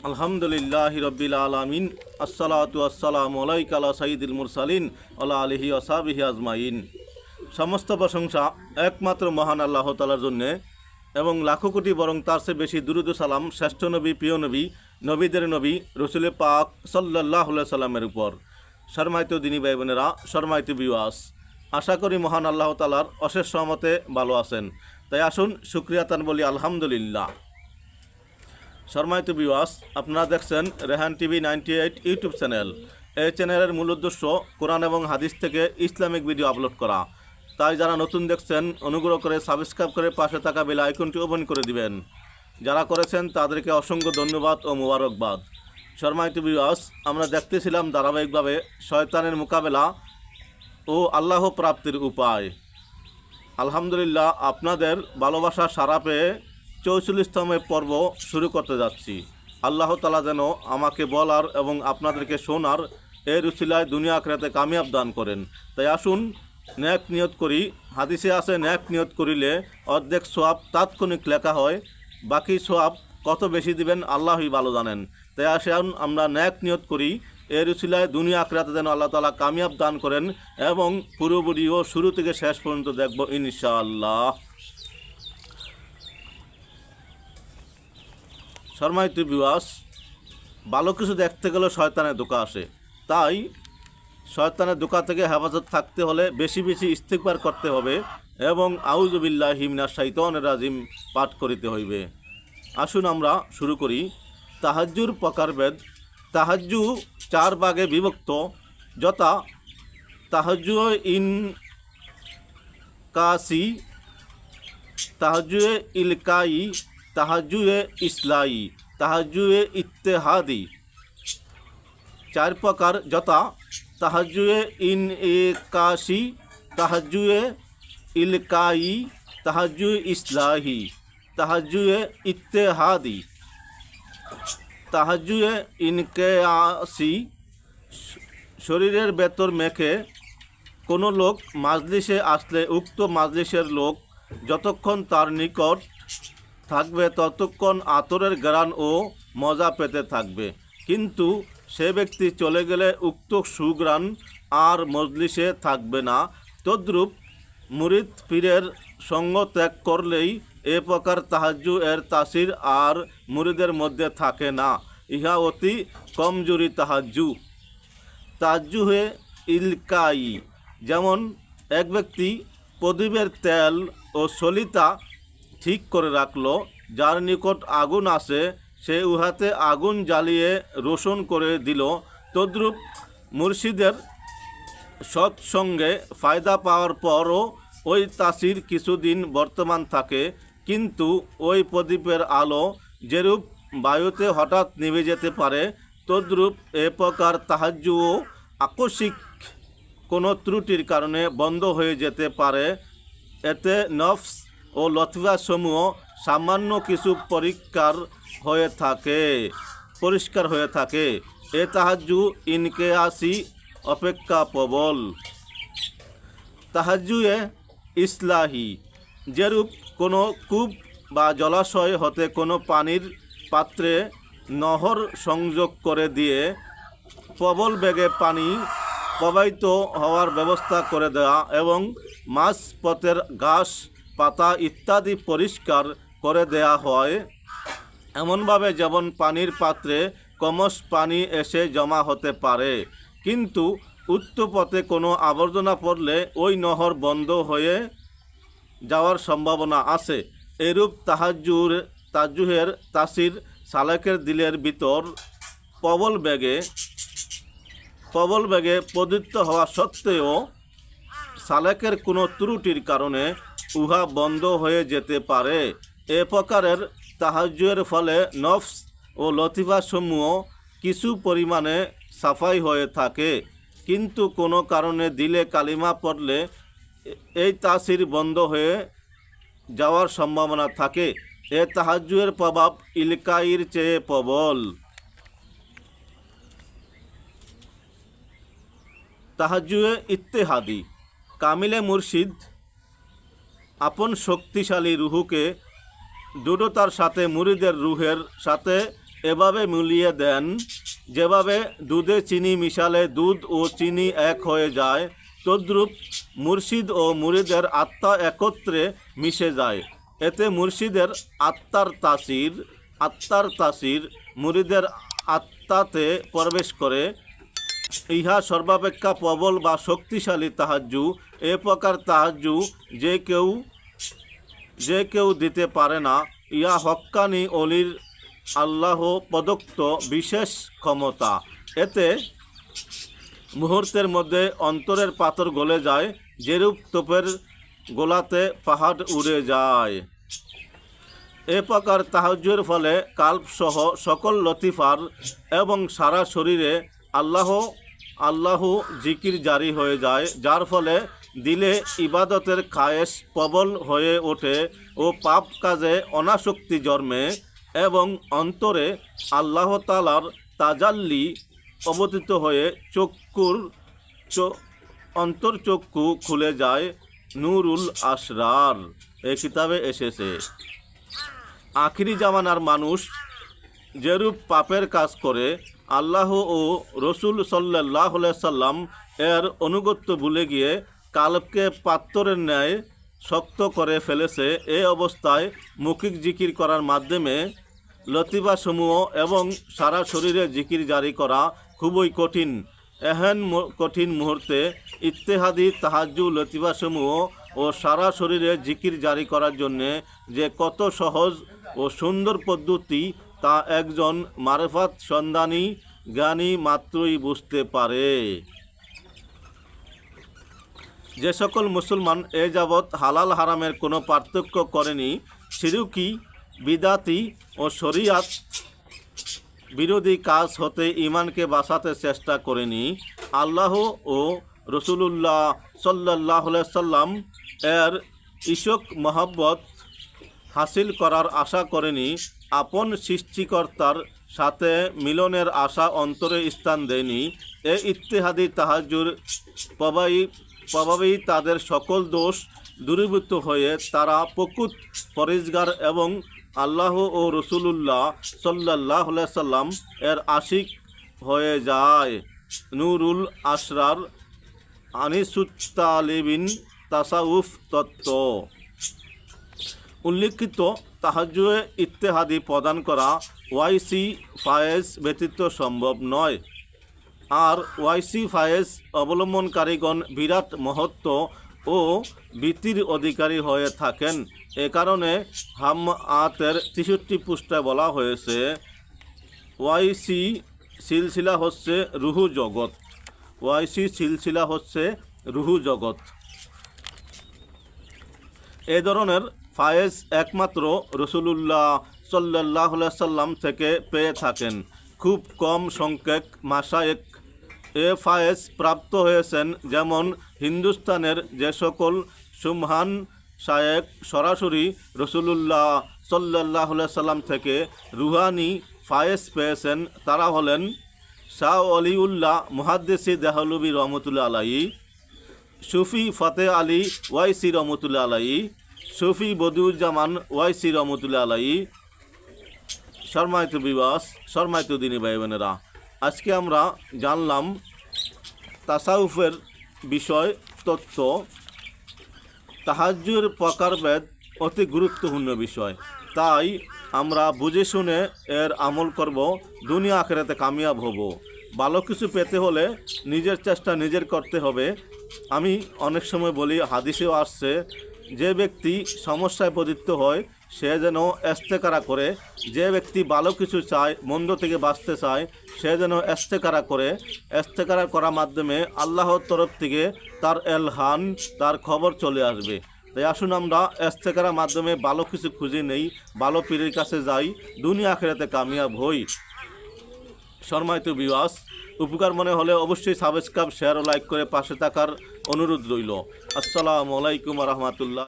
আলহামদুলিল্লাহি রব্বিল আলামিন আসসালাতু আসসালামু আলাইকা আলা সাইয়্যিদিল মুরসালিন ওয়া আলিহি ওয়া সাহবিহি আজমাইন। সমস্ত প্রশংসা একমাত্র মহান আল্লাহ তাআলার জন্যে এবং লাখো কোটি বরং তার চেয়ে বেশি দুরূদ ও সালাম শ্রেষ্ঠ নবী, প্রিয় নবী, নবীদের নবী রসুল পাক সাল্লাল্লাহু আলাইহি সাল্লামের উপর। সম্মানিত দিনী ভাই বোনেরা, সম্মানিত ভিউয়ার্স, আশা করি মহান আল্লাহ তাআলার অশেষ রহমতে ভালো আছেন। তাই আসুন শুকরিয়া তান বলি আলহামদুলিল্লাহ। সম্মানিত ভিউয়ার্স, আপনারা দেখছেন রেহান টিভি 98 ইউটিউব চ্যানেল। এই চ্যানেলের মূল উদ্দেশ্য কোরআন এবং হাদিস থেকে ইসলামিক ভিডিও আপলোড করা। তাই যারা নতুন দেখছেন অনুগ্রহ করে সাবস্ক্রাইব করে পাশে থাকা বেল আইকনটি ওপেন করে দিবেন। যারা করেছেন তাদেরকে অসংখ্য ধন্যবাদ ও মোবারকবাদ। সম্মানিত ভিউয়ার্স, আমরা দেখতেছিলাম ধারাবাহিকভাবে শয়তানের মোকাবেলা ও আল্লাহ প্রাপ্তির উপায়। আলহামদুলিল্লাহ, আপনাদের ভালোবাসা সাড়া পেয়ে 44তম পর্ব শুরু করতে যাচ্ছি। আল্লাহ তাআলা যেন আমাকে বলার এবং আপনাদেরকে শোনার এর উসিলায় দুনিয়া আখিরাতে কামিয়াব দান করেন। তাই আসুন নেক নিয়ত করি। হাদিসে আছে নেক নিয়ত করিলে অর্ধেক সওয়াব তাৎক্ষণিক লেখা হয়, বাকি সওয়াব কত বেশি দিবেন আল্লাহই ভালো জানেন। তাই আসুন আমরা নেক নিয়ত করি, এর উসিলায় দুনিয়া আখিরাতে যেন আল্লাহ তাআলা কামিয়াব দান করেন এবং পুরো ভিডিও শুরু থেকে শেষ পর্যন্ত দেখব ইনশাআল্লাহ। সম্মানিত ভিউয়ার্স, ভালো কিছু দেখতে গেলে শয়তানের ধোঁকা আসে। তাই শয়তানের ধোঁকা থেকে হেফাজত থাকতে হলে বেশি বেশি ইস্তিগফার করতে হবে এবং আউযু বিল্লাহি মিনাশ শাইতানির রাজিম পাঠ করিতে হইবে। আসুন আমরা শুরু করি। তাহাজ্জুর প্রকারভেদ। তাহাজ্জু 4 ভাগে বিভক্ত, যথা তাহাজ্জু ইন কাসি, তাহাজ্জুয়ে ইলকাই, তাহাজ্জুয়ে ইসলাই, তাহাজ্জুয়ে ইত্তেহাদি। 4 প্রকার, যথা তাহাজ্জুয়ে ইন কাশি, তাহাজ্জুয়ে ইলকাই, তাহাজ্জুয়ে ইসলাহি, তাহাজ্জুয়ে ইত্তেহাদি। তাহাজ্জুয়ে ইনকাসি, শরীরের ভেতর মেখে কোনো লোক মাজলিসে আসলে উক্ত মাজলিসের লোক যতক্ষণ তার নিকট থাকবে ততক্ষণ আতরের ঘ্রাণ ও মজা পেতে থাকবে, কিন্তু সে ব্যক্তি চলে গেলে উক্ত সুঘ্রাণ আর মজলিসে থাকবে না। তদ্রূপ মুরিদ পীরের সঙ্গ ত্যাগ করলেই এ প্রকার তাহাজ্জু এর তাসির আর মুরিদের মধ্যে থাকে না। ইহা অতি কমজোরি তাহাজ্জু। তাহাজ্জুয়ে ইলকাই, যেমন এক ব্যক্তি প্রদীপের তেল ও সলিতা ঠিক করে রাখলো, যার নিকট আগুন আসে সে উহাতে আগুন জ্বালিয়ে রোশন করে দিল। তদ্রূপ মুর্শিদের সৎসঙ্গে ফায়দা পাওয়ার পরও ওই তাসির কিছুদিন বর্তমান থাকে, কিন্তু ওই প্রদীপের আলো যেরূপ বায়ুতে হঠাৎ নিভে যেতে পারে, তদ্রূপ এ প্রকার তাহাজ্জুও আকস্মিক কোনো ত্রুটির কারণে বন্ধ হয়ে যেতে পারে। এতে নফস ও লতিফা সমূহ সামান্য কিছু পরিষ্কার হয়ে থাকে। এ তাহাজ্জু ইনকেয়াসি অপেক্ষা প্রবল। তাহাজ্জুয়ে ইসলাহি, যেরূপ কোনো কূপ বা জলাশয় হতে কোনো পানির পাত্রে নহর সংযোগ করে দিয়ে প্রবল বেগে পানি প্রবাহিত হওয়ার ব্যবস্থা করে দেওয়া এবং মাছ পথের ঘাস পাতা ইত্যাদি পরিষ্কার করে দেয়া হয়, এমনভাবে যেমন পানির পাত্রে ক্রমশ পানি এসে জমা হতে পারে, কিন্তু উক্ত পথে কোনো আবর্জনা পড়লে ওই নহর বন্ধ হয়ে যাওয়ার সম্ভাবনা আছে। এরূপ তাহাজ্জুহের তাসির সালেকের দিলের ভিতর প্রবল বেগে প্রদীপ্ত হওয়া সত্ত্বেও সালেকের কোনো ত্রুটির কারণে উহা বন্ধ হয়ে যেতে পারে। এ প্রকারের তাহাজ্জুয়ের ফলে নফস ও লতিফা সমূহ কিছু পরিমাণে সাফাই হয়ে থাকে, কিন্তু কোনো কারণে দিলে কালিমা পড়লে এই তাসির বন্ধ হয়ে যাওয়ার সম্ভাবনা থাকে। এ তাহাজ্জুয়ের প্রভাব ইলকাইর চেয়ে প্রবল। তাহাজ্জুয়ে ইত্তেহাদি। কামিলে মুর্শিদ আপন শক্তিশালী রুহুকে দৃঢ়তার সাথে মুরিদের রুহের সাথে এভাবে মিলিয়ে দেন যেভাবে দুধে চিনি মিশালে দুধ ও চিনি এক হয়ে যায়, তদ্রূপ মুর্শিদ ও মুরিদের আত্মা একত্রে মিশে যায়। এতে মুর্শিদের আত্মার তাসির মুরিদের আত্মাতে প্রবেশ করে। ইহা সর্বাপেক্ষা প্রবল বা শক্তিশালী তাহাজ্জু। এ প্রকার তাহাজ্জু যে কেউ দিতে পারে না। ইহা হক্কানি অলির আল্লাহ প্রদত্ত বিশেষ ক্ষমতা। এতে মুহূর্তের মধ্যে অন্তরের পাথর গলে যায়, যেরূপ তোপের গোলাতে পাহাড় উড়ে যায়। এ প্রকার তাহাজ্জুদের ফলে কাল্পসহ সকল লতিফার এবং সারা শরীরে আল্লাহ জিকির জারি হয়ে যায়, যার ফলে দিলে ইবাদতের খায়েশ প্রবল হয়ে ওঠে ও পাপ কাজে অনাসক্তি জন্মে এবং অন্তরে আল্লাহ তাআলার তাজাল্লি অবতীত হয়ে অন্তর্চক্ষু খুলে যায়। নূরুল আসরার এই কিতাবে এসেছে, আখিরি জামানার মানুষ যেরূপ পাপের কাজ করে আল্লাহ ও রসুল সাল্লাল্লাহু আলাইহি সাল্লাম এর অনুগত্য ভুলে গিয়ে কালবকে পাত্তরের ন্যায় শক্ত করে ফেলেছে। এই অবস্থায় মৌখিক জিকির করার মাধ্যমে লতিফাসমূহ এবং সারা শরীরে জিকির জারি করা খুবই কঠিন। এহেন কঠিন মুহূর্তে ইত্তেহাদি তাহাজ্জু লতিফাসমূহ ও সারা শরীরে জিকির জারি করার জন্যে যে কত সহজ ও সুন্দর পদ্ধতি তা একজন মারেফাত সন্ধানী জ্ঞানী মাত্রই বুঝতে পারে। যে সকল মুসলমান এ যাবৎ হালাল হারামের কোনো পার্থক্য করেনি, শিরকি বিদাতি ও শরিয়াত বিরোধী কাজ হতে ইমানকে বাঁচাতে চেষ্টা করেনি, আল্লাহ ও রসুলুল্লাহ সাল্লাল্লাহু আলাইহি সাল্লাম এর ইশক মহব্বত হাসিল করার আশা করেনি, আপন সৃষ্টিকর্তার সাথে মিলনের আশা অন্তরে স্থান দেয়নি, এ ইত্তেহাদি তাহাজ্জুর প্রভাবেই তাদের সকল দোষ দূরীভূত হয়ে তারা প্রকৃত পরেজগার এবং আল্লাহ ও রসুলুল্লাহ সাল্লাল্লাহু আলাইহি সাল্লাম এর আশিক হয়ে যায়। নূরুল আসরার আনিসুত্তালিবিন তাসাউফ তত্ত্ব। উল্লিখিত তাহাজ্জুদে ইত্তেহাদি প্রদান করা ওয়াইসি ফায়েজ ব্যতীত সম্ভব নয়। আর ওয়াইসি ফায়েজ অবলম্বনকারীগণ বিরাট মহত্ব ও বৃত্তির অধিকারী হয়ে থাকেন। এ কারণে হাম্মাতের 63 পৃষ্ঠায় বলা হয়েছে, ওয়াইসি সিলসিলা হচ্ছে রুহু জগৎ। ওয়াইসি সিলসিলা হচ্ছে রুহু জগৎ। এ ধরনের ফায়েজ একমাত্র রসুলুল্লাহ সাল্লাল্লাহু আলাইহি সাল্লাম থেকে পেয়ে থাকেন। খুব কম সংখ্যক মাশায়েখ এ ফায়েজ প্রাপ্ত হয়েছেন, যেমন হিন্দুস্তানের যে সকল সুমহান শায়েখ সরাসরি রসুলুল্লাহ সাল্লাল্লাহু আলাইহি সাল্লাম থেকে রুহানি ফায়েজ পেয়েছেন, তারা হলেন শাহ অলিউল্লাহ মুহাদ্দিসি দেহলভী রহমতুল্লাহ আলাইহি, সুফি ফতে আলী ওয়াইসি রহমতুল্লাহ আলাইহি, সুফি বদিউজ্জামান ওয়াইসি রহমতুল্লাহ আলাইহি। সম্মানিত বিবাস, সম্মানিত দিনী ভাই বোনেরা, আজকে আমরা জানলাম তাসাউফের বিষয় তত্ত্ব। তাহাজ্জুদের প্রকারভেদ অতি গুরুত্বপূর্ণ বিষয়, তাই আমরা বুঝে শুনে এর আমল করব, দুনিয়া আখিরাতে কামিয়াব হব। ভালো কিছু পেতে হলে নিজের চেষ্টা নিজের করতে হবে। আমি অনেক সময় বলি, হাদিসেও আসছে, যে ব্যক্তি সমস্যায় পতিত হয় সে যেন ইস্তেকারা করে, যে ব্যক্তি ভালো কিছু চায়, মন্দ থেকে বাঁচতে চায়, সে যেন ইস্তেকারা করে। ইস্তেকারা করার মাধ্যমে আল্লাহর তরফ থেকে তার এলহান, তার খবর চলে আসবে। তাই আসুন আমরা ইস্তেকারার মাধ্যমে ভালো কিছু খুঁজে নেই, ভালো পীরের কাছে যাই, দুনিয়া আখিরাতে কামিয়াব হই। সম্মানিত ভিউয়ার্স, উপকার মনে হলে অবশ্যই সাবস্ক্রাইব, শেয়ার ও লাইক করে পাশে থাকার অনুরোধ রইল। আসসালামু আলাইকুম ওয়া রাহমাতুল্লাহ।